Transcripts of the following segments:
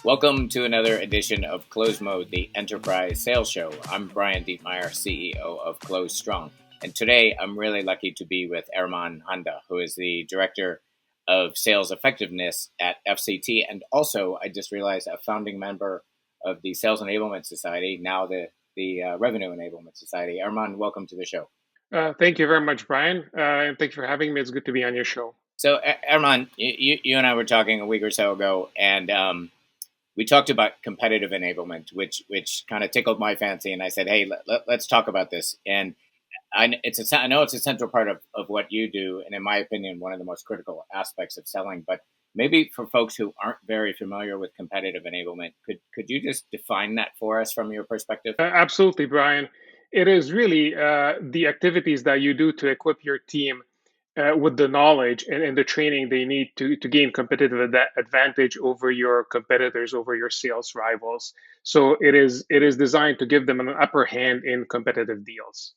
Welcome to another edition of Close Mode, the Enterprise Sales Show. I'm Brian Dietmeyer, CEO of Close Strong. And today I'm really lucky to be with Hermann Handa, who is the Director of Sales Effectiveness at FCT. And also, I just realized, a founding member of the Sales Enablement Society, now the Revenue Enablement Society. Hermann, welcome to the show. Thank you very much, Brian. And thank you for having me. It's good to be on your show. So, Hermann, you and I were talking a week or so ago, and we talked about competitive enablement, which kind of tickled my fancy, and I said, "Hey, let's talk about this." And I know it's a central part of what you do, and in my opinion, one of the most critical aspects of selling. But maybe for folks who aren't very familiar with competitive enablement, could you just define that for us from your perspective? Absolutely, Brian. It is really the activities that you do to equip your team with the knowledge and the training they need to gain competitive advantage over your competitors, over your sales rivals. So it is designed to give them an upper hand in competitive deals.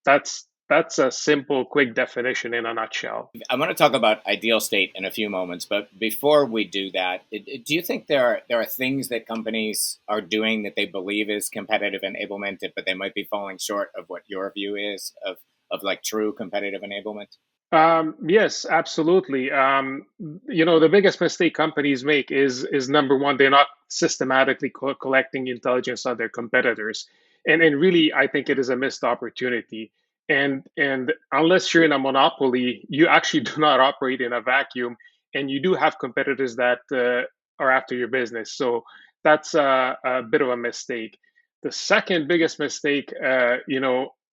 That's a simple, quick definition in a nutshell. I'm going to talk about ideal state in a few moments, but before we do that, do you think there are things that companies are doing that they believe is competitive enablement, but they might be falling short of what your view is of like true competitive enablement? Yes, absolutely. The biggest mistake companies make is number one, they're not systematically collecting intelligence on their competitors, and really, I think it is a missed opportunity. And unless you're in a monopoly, you actually do not operate in a vacuum, and you do have competitors that are after your business. So that's a bit of a mistake. The second biggest mistake,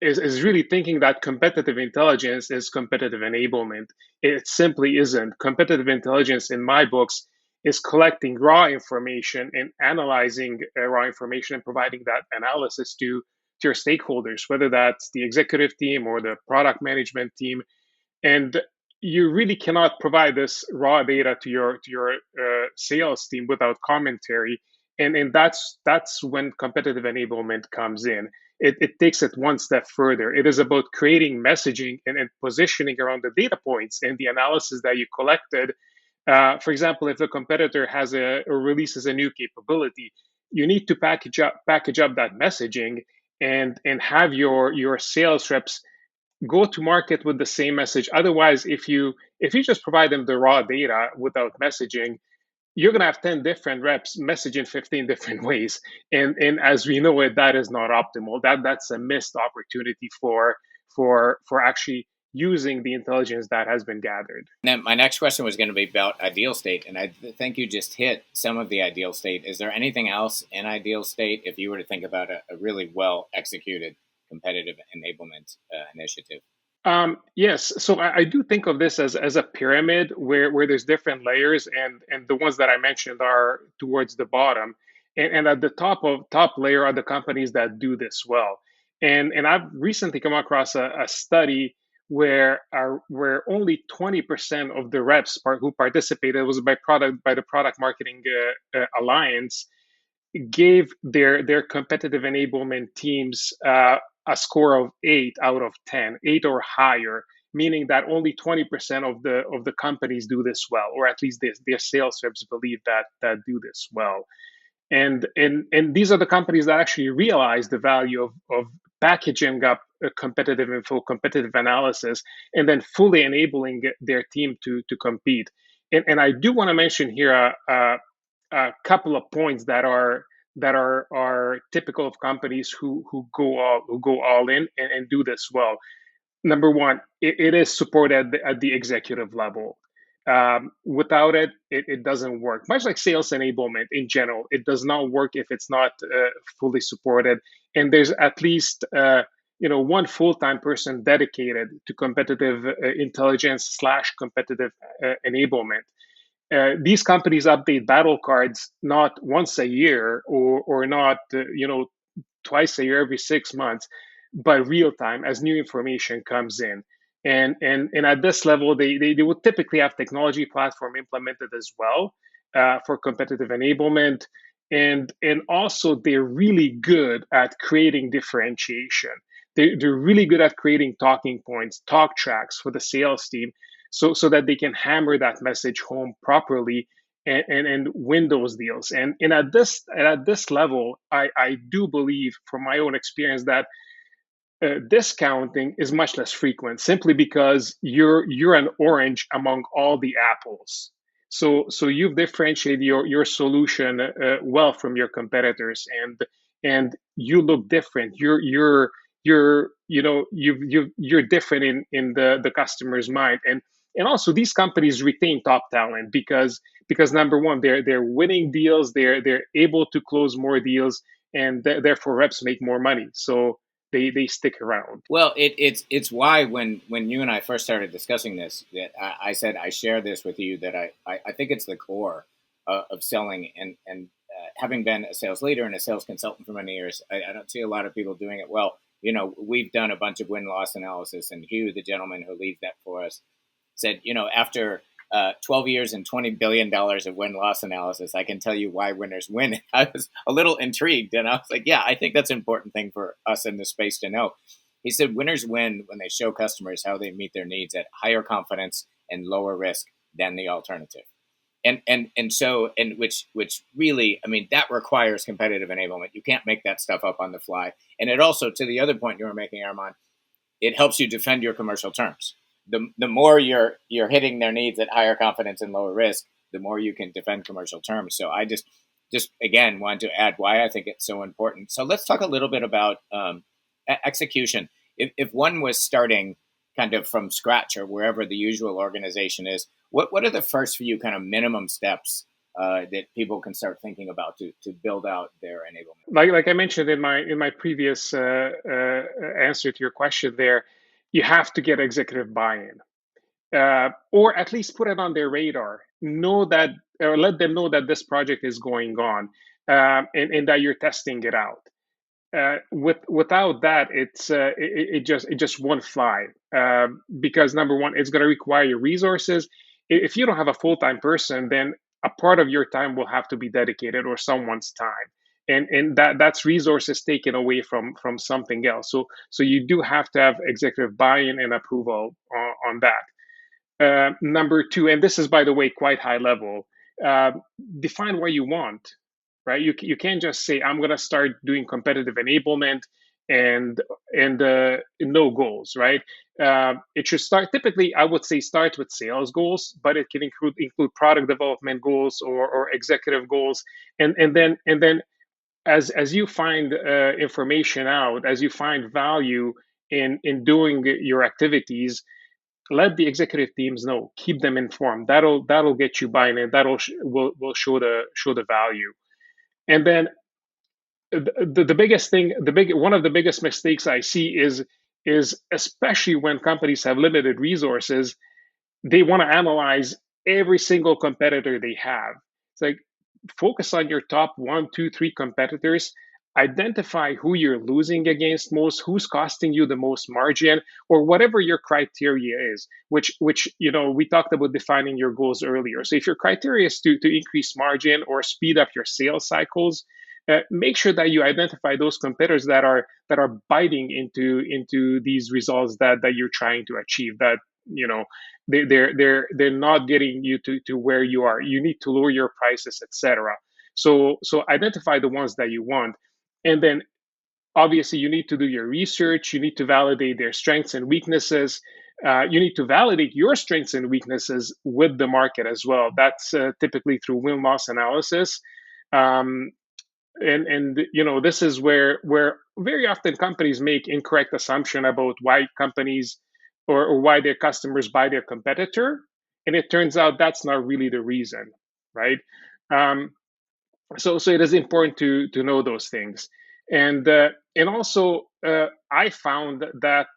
is really thinking that competitive intelligence is competitive enablement. It simply isn't. Competitive intelligence, in my books, is collecting raw information and analyzing raw information and providing that analysis to your stakeholders, whether that's the executive team or the product management team. And you really cannot provide this raw data to your sales team without commentary, and that's when competitive enablement comes in. It takes it one step further. It is about creating messaging and positioning around the data points and the analysis that you collected. For example, if the competitor has or releases a new capability, you need to package up that messaging and have your sales reps go to market with the same message. Otherwise, if you just provide them the raw data without messaging, you're going to have 10 different reps message in 15 different ways, and as we know it, that is not optimal. That's a missed opportunity for actually using the intelligence that has been gathered. Now, my next question was going to be about ideal state, and I think you just hit some of the ideal state. Is there anything else in ideal state if you were to think about a really well executed competitive enablement initiative? Yes, so I do think of this as a pyramid where there's different layers, and the ones that I mentioned are towards the bottom, and at the top layer are the companies that do this well. And I've recently come across a study where only 20% of the reps who participated was by the product marketing alliance gave their competitive enablement teams a score of 8 out of 10, 8 or higher, meaning that only 20% of the companies do this well, or at least their sales reps believe that do this well. And these are the companies that actually realize the value of packaging up a competitive info, competitive analysis, and then fully enabling their team to compete. And I do want to mention here a couple of points that are typical of companies who go all in and do this well. Number one, it is supported at the executive level. Without it doesn't work. Much like sales enablement in general, it does not work if it's not fully supported. And there's at least one full-time person dedicated to competitive intelligence slash competitive enablement. These companies update battle cards not once a year or not twice a year, every 6 months, but real time as new information comes in. And at this level, they would typically have technology platform implemented as well for competitive enablement. And also they're really good at creating differentiation. They're really good at creating talking points, talk tracks for the sales team, so that they can hammer that message home properly and win those deals. And at this level, I do believe from my own experience that discounting is much less frequent simply because you're an orange among all the apples. So you've differentiated your solution well from your competitors, and you look different. You're you're different in the customer's mind. And also these companies retain top talent because number one, they're winning deals, they're able to close more deals, and therefore reps make more money. So they stick around. Well, it's why when you and I first started discussing this, that I said I share this with you, that I think it's the core of selling, and having been a sales leader and a sales consultant for many years, I don't see a lot of people doing it well. We've done a bunch of win loss analysis, and Hugh, the gentleman who leads that for us, said, after 12 years and $20 billion of win loss analysis, I can tell you why winners win. I was a little intrigued, and I was like, yeah, I think that's an important thing for us in this space to know. He said winners win when they show customers how they meet their needs at higher confidence and lower risk than the alternative. And which really, I mean, that requires competitive enablement. You can't make that stuff up on the fly. And it also, to the other point you were making, Hermann, it helps you defend your commercial terms. The more you're hitting their needs at higher confidence and lower risk, the more you can defend commercial terms. So I just again want to add why I think it's so important. So let's talk a little bit about execution. If one was starting kind of from scratch or wherever the usual organization is, what are the first few kind of minimum steps that people can start thinking about to build out their enablement? Like I mentioned in my previous answer to your question, there, you have to get executive buy-in, or at least put it on their radar. Know that, or let them know that this project is going on, and that you're testing it out. Without that, it just won't fly, because number one, it's going to require your resources. If you don't have a full-time person, then a part of your time will have to be dedicated, or someone's time, and that's resources taken away from something else. So you do have to have executive buy-in and approval on that. Number two, and this is, by the way, quite high level, uh, define what you want, right? You can't just say, I'm going to start doing competitive enablement and no goals, right? It should start, typically, I would say, start with sales goals, but it can include product development goals, or executive goals. And then as you find information out, as you find value in doing your activities, let the executive teams know, keep them informed. That'll get you buy-in, and will show the value. And then the biggest thing, the big one of the biggest mistakes I see is especially when companies have limited resources, they want to analyze every single competitor they have. It's like, focus on your top one, two, three competitors. Identify who you're losing against most, who's costing you the most margin, or whatever your criteria is. Which we talked about defining your goals earlier. So if your criteria is to increase margin or speed up your sales cycles, make sure that you identify those competitors that are biting into these results that you're trying to achieve. That you know they're not getting you to where you are. You need to lower your prices, etc. So identify the ones that you want, and then obviously you need to do your research. You need to validate their strengths and weaknesses. You need to validate your strengths and weaknesses with the market as well. That's typically through win loss analysis. um, and this is where very often companies make incorrect assumption about why companies, or why their customers buy their competitor, and it turns out that's not really the reason, right? um, so it is important to know those things. And also, I found that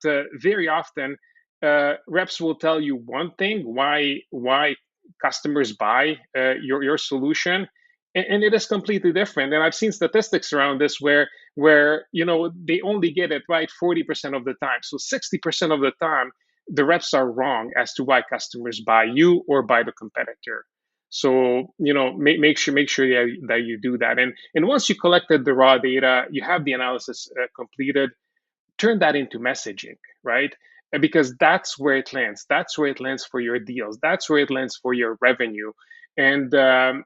very often, reps will tell you one thing, why customers buy your solution, and it is completely different. And I've seen statistics around this where they only get it right 40% of the time. So 60% of the time, the reps are wrong as to why customers buy you or buy the competitor. So make sure that you do that. And once you collected the raw data, you have the analysis completed. Turn that into messaging, right? because that's where it lands. That's where it lands for your deals. That's where it lands for your revenue. And don't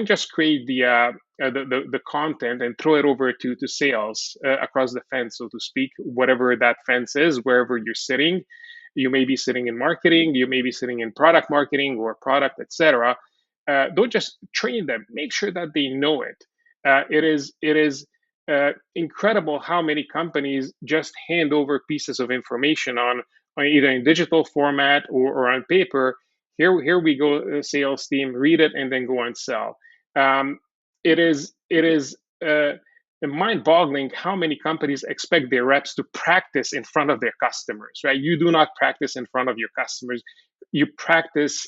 just create the content and throw it over to sales across the fence, so to speak, whatever that fence is, wherever you're sitting. You may be sitting in marketing, you may be sitting in product marketing or product, etc. Don't just train them. Make sure that they know it. It is incredible how many companies just hand over pieces of information on either in digital format or on paper. Here we go, sales team, read it and then go and sell. It is mind-boggling how many companies expect their reps to practice in front of their customers. Right? You do not practice in front of your customers. You practice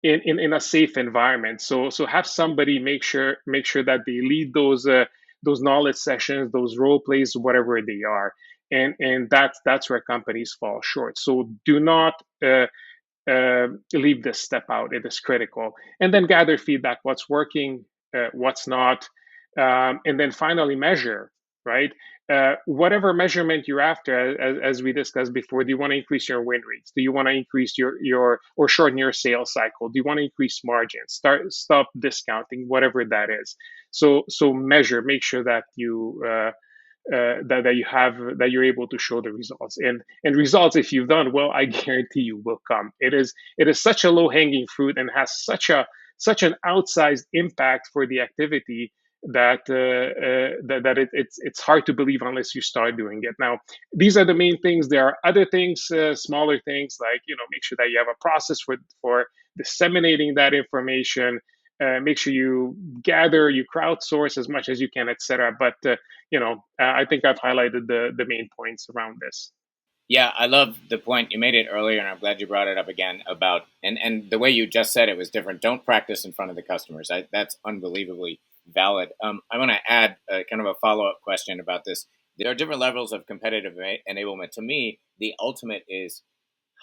in a safe environment. So have somebody make sure that they lead those knowledge sessions, those role plays, whatever they are. And that's where companies fall short. So do not leave this step out. It is critical. And then gather feedback: what's working, what's not, and then finally measure. Right. Whatever measurement you're after, as we discussed before, do you want to increase your win rates? Do you want to increase your or shorten your sales cycle? Do you want to increase margins? Stop discounting, whatever that is. So measure. Make sure that that you're able to show the results, and results, if you've done well, I guarantee you will come. It is such a low hanging fruit and has such an outsized impact for the activity that it's hard to believe unless you start doing it. Now, these are the main things. There are other things, smaller things, like make sure that you have a process for disseminating that information. Make sure you gather, you crowdsource as much as you can, etc. But I think I've highlighted the main points around this. Yeah, I love the point you made it earlier, and I'm glad you brought it up again about and the way you just said it was different. Don't practice in front of the customers. That's unbelievably valid. I want to add kind of a follow up question about this. There are different levels of competitive enablement. To me, the ultimate is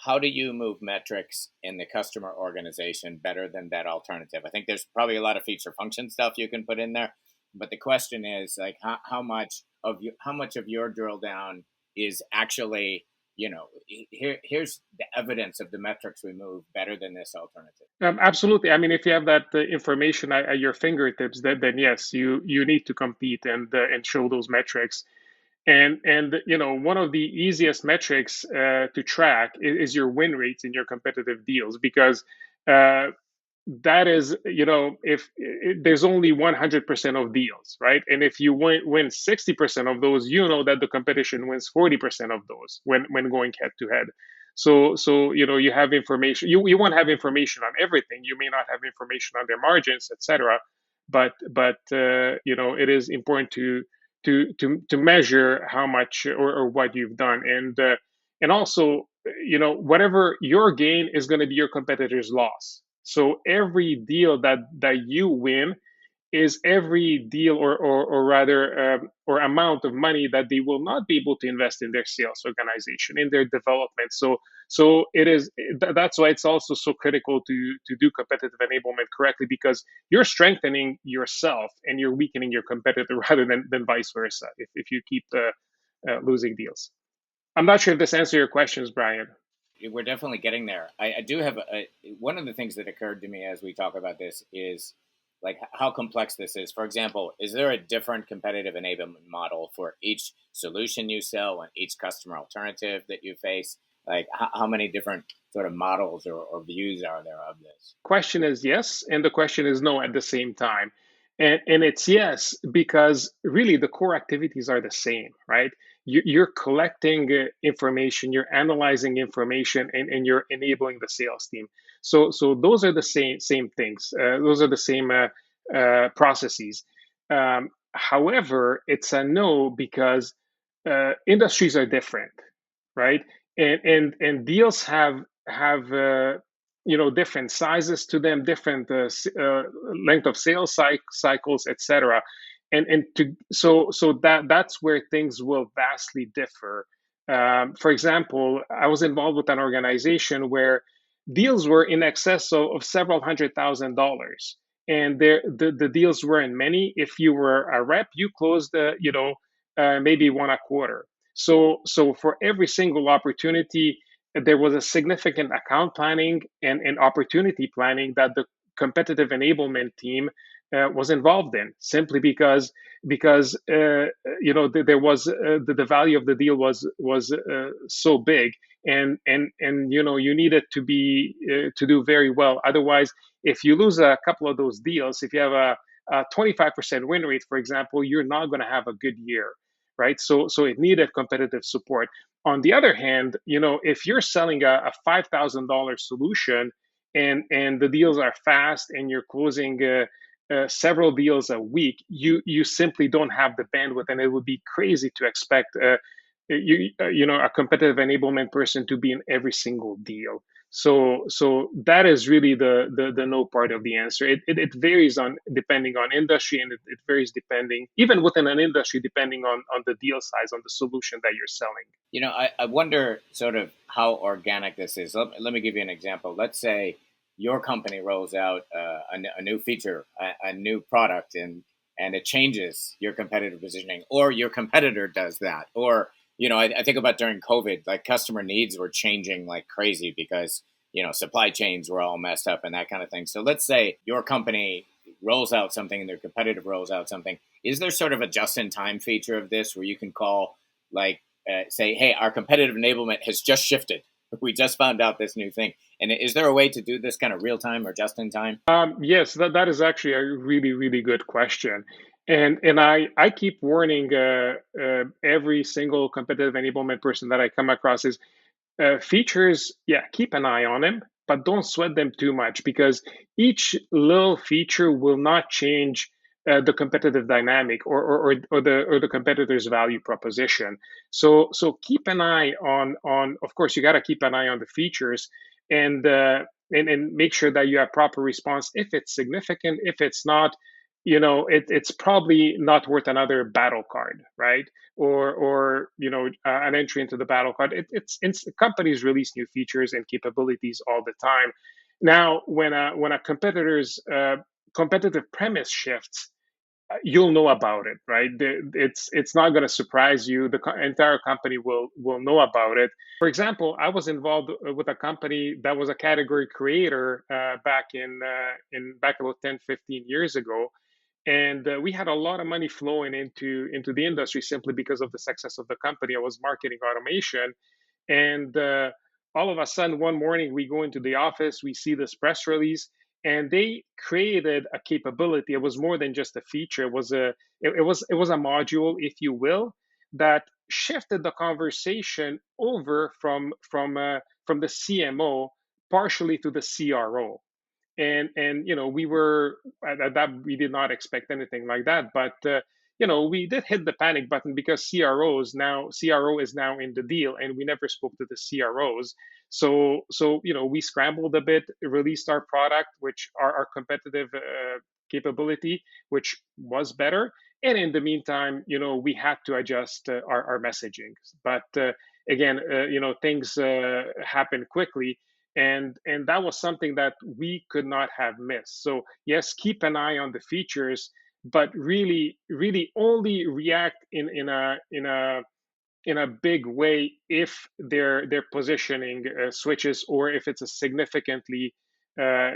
how do you move metrics in the customer organization better than that alternative? I think there's probably a lot of feature function stuff you can put in there, but the question is like how much of your drill down is actually here's the evidence of the metrics we move better than this alternative. Absolutely. I mean, if you have that information at your fingertips, then yes, you need to compete and show those metrics. And one of the easiest metrics to track is your win rates in your competitive deals, because uh, that is, if there's only 100% of deals, right? And if you win 60% of those, that the competition wins 40% of those when going head to head. So you have information. You won't have information on everything. You may not have information on their margins, etc. But it is important to measure how much or what you've done, and also whatever your gain is going to be your competitor's loss. So every deal that you win is every deal or rather or amount of money that they will not be able to invest in their sales organization, in their development. So that's why it's also so critical to do competitive enablement correctly, because you're strengthening yourself and you're weakening your competitor rather than vice versa if you keep losing deals. I'm not sure if this answers your questions, Brian. We're definitely getting there. I do have one of the things that occurred to me as we talk about this is like how complex this is. For example, is there a different competitive enablement model for each solution you sell and each customer alternative that you face? Like how many different sort of models or views are there of this? Question is yes, and the question is no at the same time. And it's yes because really the core activities are the same, right? You're collecting information, you're analyzing information, and you're enabling the sales team. So those are the same things. Those are the same processes. However, it's a no because industries are different, right? And deals have different sizes to them, different length of sales cycles, etc. And that's where things will vastly differ. For example, I was involved with an organization where deals were in excess of several $100,000, and the deals weren't many. If you were a rep, you closed maybe one a quarter. So for every single opportunity, there was a significant account planning and opportunity planning that the competitive enablement team was involved in, simply because there was the value of the deal was so big, and you needed to do very well. Otherwise, if you lose a couple of those deals, if you have a 25% win rate, for example, you're not going to have a good year, right? So it needed competitive support. On the other hand, if you're selling a $5,000 solution, and the deals are fast and you're closing several deals a week, you simply don't have the bandwidth, and it would be crazy to expect a competitive enablement person to be in every single deal. So that is really the no part of the answer. It varies on depending on industry, and it varies depending even within an industry depending on the deal size, on the solution that you're selling. I wonder sort of how organic this is. Let me give you an example. Let's say your company rolls out a new feature, a new product, and it changes your competitive positioning, or your competitor does that. Or, I think about during COVID, like customer needs were changing like crazy because, supply chains were all messed up and that kind of thing. So let's say your company rolls out something and their competitor rolls out something. Is there sort of a just in time feature of this where you can call, like, say, hey, our competitive enablement has just shifted. We just found out this new thing. And is there a way to do this kind of real time or just in time? Yes, that is actually a really, really good question. And I keep warning every single competitive enablement person that I come across is features, yeah, keep an eye on them, but don't sweat them too much, because each little feature will not change the competitive dynamic, or the competitor's value proposition. So keep an eye on. Of course, you got to keep an eye on the features, and and make sure that you have proper response if it's significant. If it's not, it's probably not worth another battle card, right? Or an entry into the battle card. It's companies release new features and capabilities all the time. Now, when a competitor's competitive premise shifts, you'll know about it, right? It's not going to surprise you. The entire company will know about it. For example, I was involved with a company that was a category creator back about 10, 15 years ago, and we had a lot of money flowing into the industry simply because of the success of the company. I was marketing automation, and all of a sudden one morning we go into the office, we see this press release, and they created a capability. It was more than just a feature. It was a module, if you will, that shifted the conversation over from the CMO partially to the CRO. And we were at that, we did not expect anything like that, but we did hit the panic button because CRO is now in the deal, and we never spoke to the CROs. So we scrambled a bit, released our product, which our competitive capability, which was better. And in the meantime, we had to adjust our messaging. But again, things happen quickly, and that was something that we could not have missed. So yes, keep an eye on the features, but really, really only react in a big way if their positioning switches, or if it's a significantly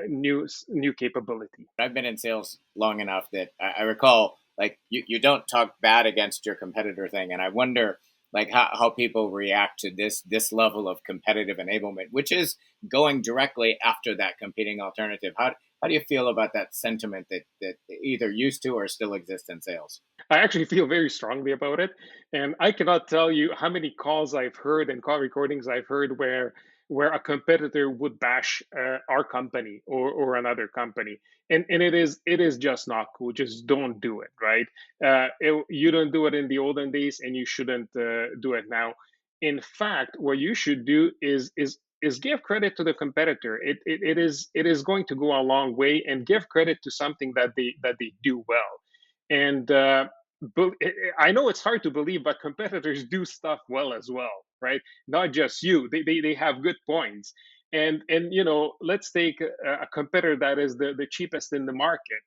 new capability. I've been in sales long enough that I recall, like, you don't talk bad against your competitor thing. And I wonder, like, how people react to this level of competitive enablement, which is going directly after that competing alternative. How do you feel about that sentiment that either used to or still exists in sales? I actually feel very strongly about it, and I cannot tell you how many calls I've heard and call recordings I've heard where a competitor would bash our company or another company, and it is just not cool. Just don't do it, right? You don't do it in the olden days, and you shouldn't do it now. In fact, what you should do is give credit to the competitor. It is going to go a long way, and give credit to something that they do well. And I know it's hard to believe, but competitors do stuff well as well, right? Not just you. They have good points. And let's take a competitor that is the cheapest in the market.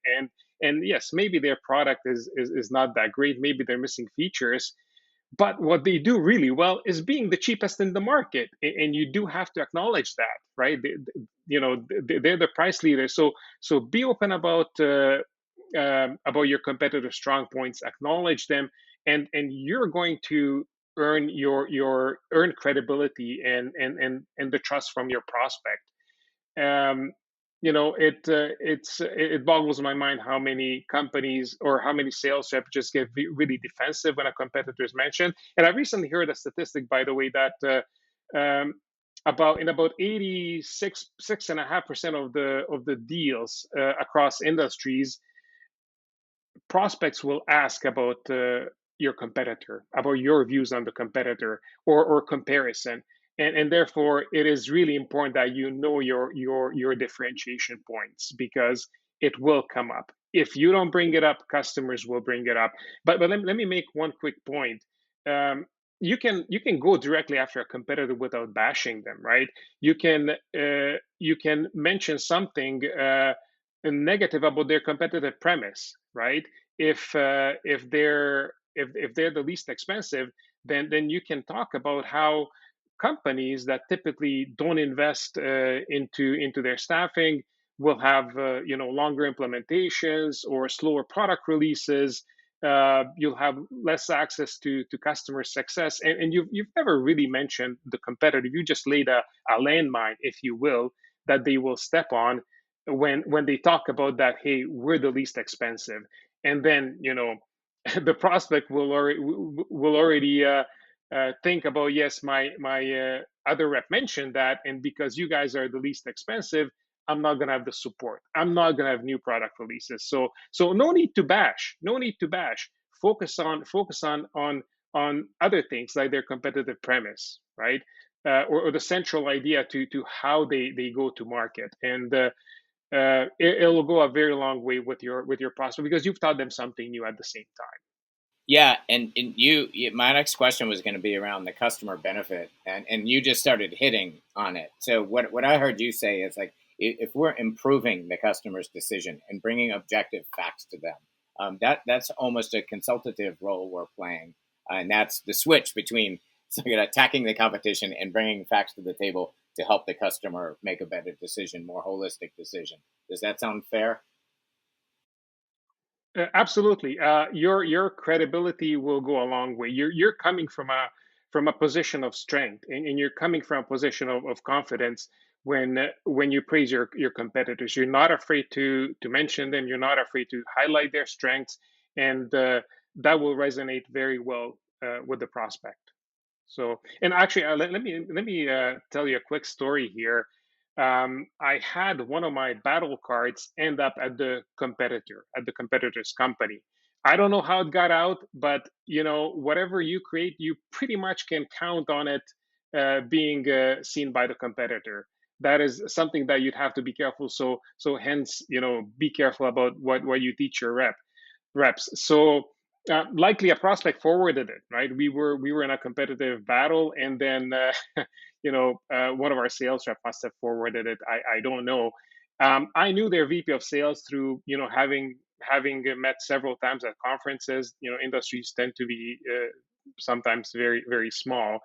And yes, maybe their product is not that great. Maybe they're missing features, But what they do really well is being the cheapest in the market, and you do have to acknowledge that, right? They're the price leader. So be open about your competitor strong points, acknowledge them, and you're going to earn your earn credibility and the trust from your prospect. um, it boggles my mind how many companies or how many sales reps just get really defensive when a competitor is mentioned. And I recently heard a statistic, by the way, that about 86.5% of the deals across industries, prospects will ask about your competitor, about your views on the competitor, or comparison. And therefore, it is really important that you know your differentiation points, because it will come up. If you don't bring it up, customers will bring it up. But let me make one quick point. Um, you can go directly after a competitor without bashing them, right? You can mention something negative about their competitive premise, right? If they're the least expensive, then you can talk about how companies that typically don't invest into their staffing will have longer implementations or slower product releases. You'll have less access to customer success, and you've never really mentioned the competitor. You just laid a landmine, if you will, that they will step on when they talk about that. Hey, we're the least expensive, and then the prospect will already think about, yes, my other rep mentioned that, and because you guys are the least expensive, I'm not going to have the support, I'm not going to have new product releases. So no need to bash, no need to bash. Focus on other things like their competitive premise, right? Or the central idea to how they go to market. And it'll go a very long way with your prospect, because you've taught them something new at the same time. Yeah, and my next question was going to be around the customer benefit, and you just started hitting on it. So what I heard you say is like, if we're improving the customer's decision and bringing objective facts to them, that's almost a consultative role we're playing, and that's the switch between so you're attacking the competition and bringing facts to the table to help the customer make a better decision, more holistic decision. Does that sound fair? Absolutely. Your credibility will go a long way. You're coming from a position of strength, and you're coming from a position of confidence when you praise your competitors. You're not afraid to mention them. You're not afraid to highlight their strengths, and that will resonate very well with the prospect. So, and actually, let me tell you a quick story here. I had one of my battle cards end up at the competitor's company. I don't know how it got out, but whatever you create, you pretty much can count on it being seen by the competitor. That is something that you'd have to be careful. So hence, be careful about what you teach your reps. So likely a prospect forwarded it, right? We were in a competitive battle, and then one of our sales rep must have forwarded it. I don't know. I knew their VP of sales through having met several times at conferences. Industries tend to be sometimes very very small,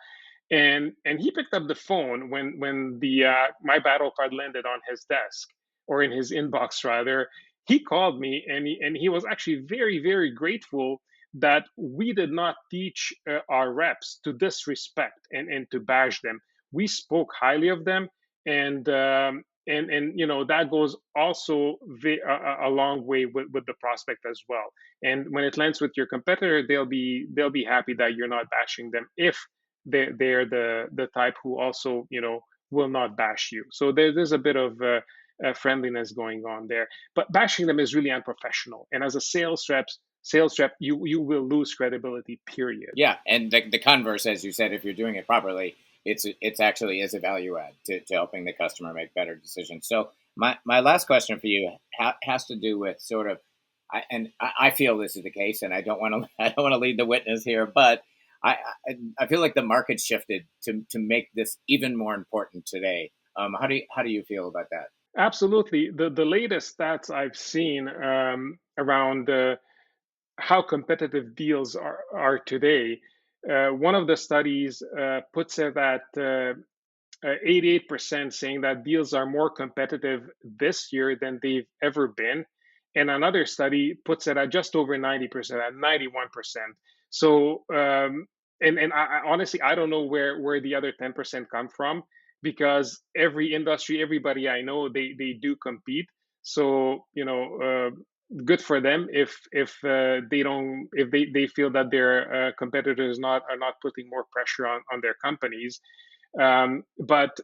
and he picked up the phone when the my battle card landed on his desk, or in his inbox rather. He called me, and he was actually very very grateful that we did not teach our reps to disrespect and to bash them. We spoke highly of them, and that goes also a long way with the prospect as well. And when it lands with your competitor, they'll be happy that you're not bashing them, if they're the type who also will not bash you. So there's a bit of friendliness going on there. But bashing them is really unprofessional. And as a sales rep, you will lose credibility. Period. Yeah, and the converse, as you said, if you're doing it properly, it's actually is a value add to helping the customer make better decisions. So my last question for you has to do with sort of, I feel this is the case, and I don't want to I don't want to lead the witness here, but I feel like the market shifted to make this even more important today. How do you feel about that? Absolutely. The latest stats I've seen around how competitive deals are today. One of the studies puts it at 88% saying that deals are more competitive this year than they've ever been. And another study puts it at just over 90%, at 91%. So, and honestly, I don't know where the other 10% come from, because every industry, everybody I know, they do compete. So, good for them if they don't, if they feel that their competitors not are not putting more pressure on their companies. But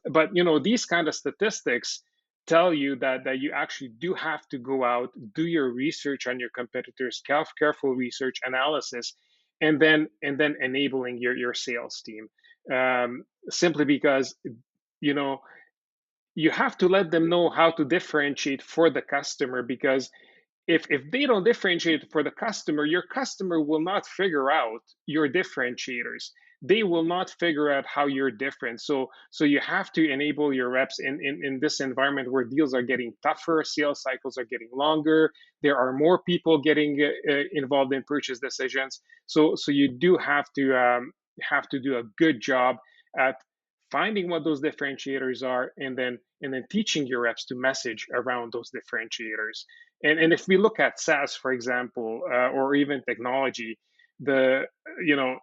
these kind of statistics tell you that you actually do have to go out, do your research on your competitors, careful research analysis, and then enabling your sales team. Simply because you know you have to let them know how to differentiate for the customer, because if they don't differentiate for the customer, your customer will not figure out your differentiators. They will not figure out how you're different. So you have to enable your reps in this environment where deals are getting tougher, sales cycles are getting longer, there are more people getting involved in purchase decisions. So you do have to do a good job at finding what those differentiators are, and then teaching your reps to message around those differentiators. And if we look at SaaS, for example, or even technology, the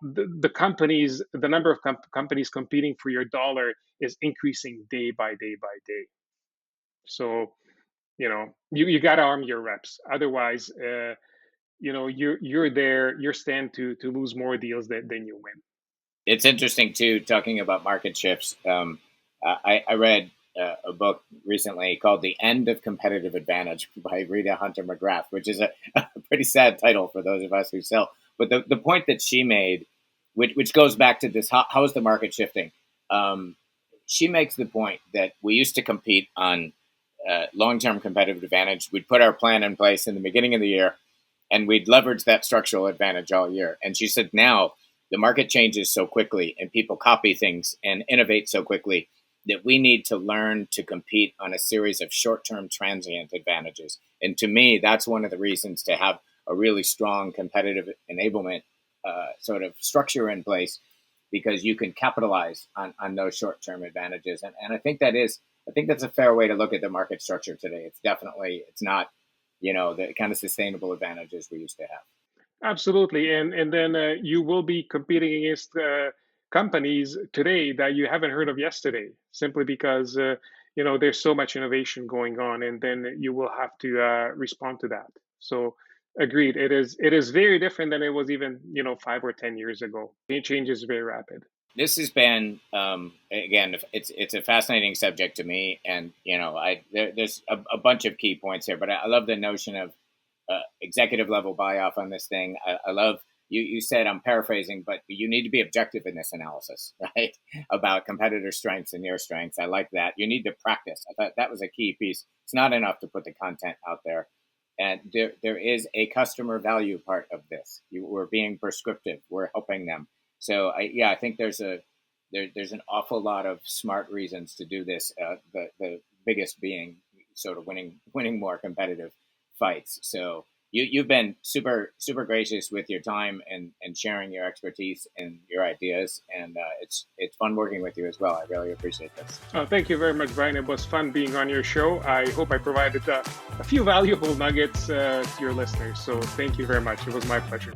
the companies, the number of companies competing for your dollar is increasing day by day by day. So you got to arm your reps. Otherwise, you're there, you're stand to lose more deals than you win. It's interesting too, talking about market shifts. I read a book recently called "The End of Competitive Advantage" by Rita Hunter McGrath, which is a pretty sad title for those of us who sell. But the point that she made, which goes back to this, how is the market shifting? Um, she makes the point that we used to compete on long-term competitive advantage. We'd put our plan in place in the beginning of the year, and we'd leverage that structural advantage all year. And she said now the market changes so quickly and people copy things and innovate so quickly that we need to learn to compete on a series of short-term transient advantages. And to me, that's one of the reasons to have a really strong competitive enablement sort of structure in place, because you can capitalize on those short-term advantages. And I think that's a fair way to look at the market structure today. It's not, the kind of sustainable advantages we used to have. Absolutely, and then you will be competing against companies today that you haven't heard of yesterday, simply because there's so much innovation going on, and then you will have to respond to that. So, agreed. It is very different than it was even 5 or 10 years ago. Change is very rapid. This has been again, it's a fascinating subject to me, and there's a bunch of key points here, but I love the notion of executive level buy off on this thing. I love you said, I'm paraphrasing, but you need to be objective in this analysis, right? About competitor strengths and your strengths. I like that. You need to practice. I thought that was a key piece. It's not enough to put the content out there. And there is a customer value part of this. We're being prescriptive. We're helping them. So I think there's an awful lot of smart reasons to do this. The biggest being sort of winning more competitive fights. So you've been super gracious with your time and sharing your expertise and your ideas, and it's fun working with you as well. I really appreciate this. Thank you very much, Brian. It was fun being on your show. I hope I provided a few valuable nuggets to your listeners. So thank you very much. It was my pleasure.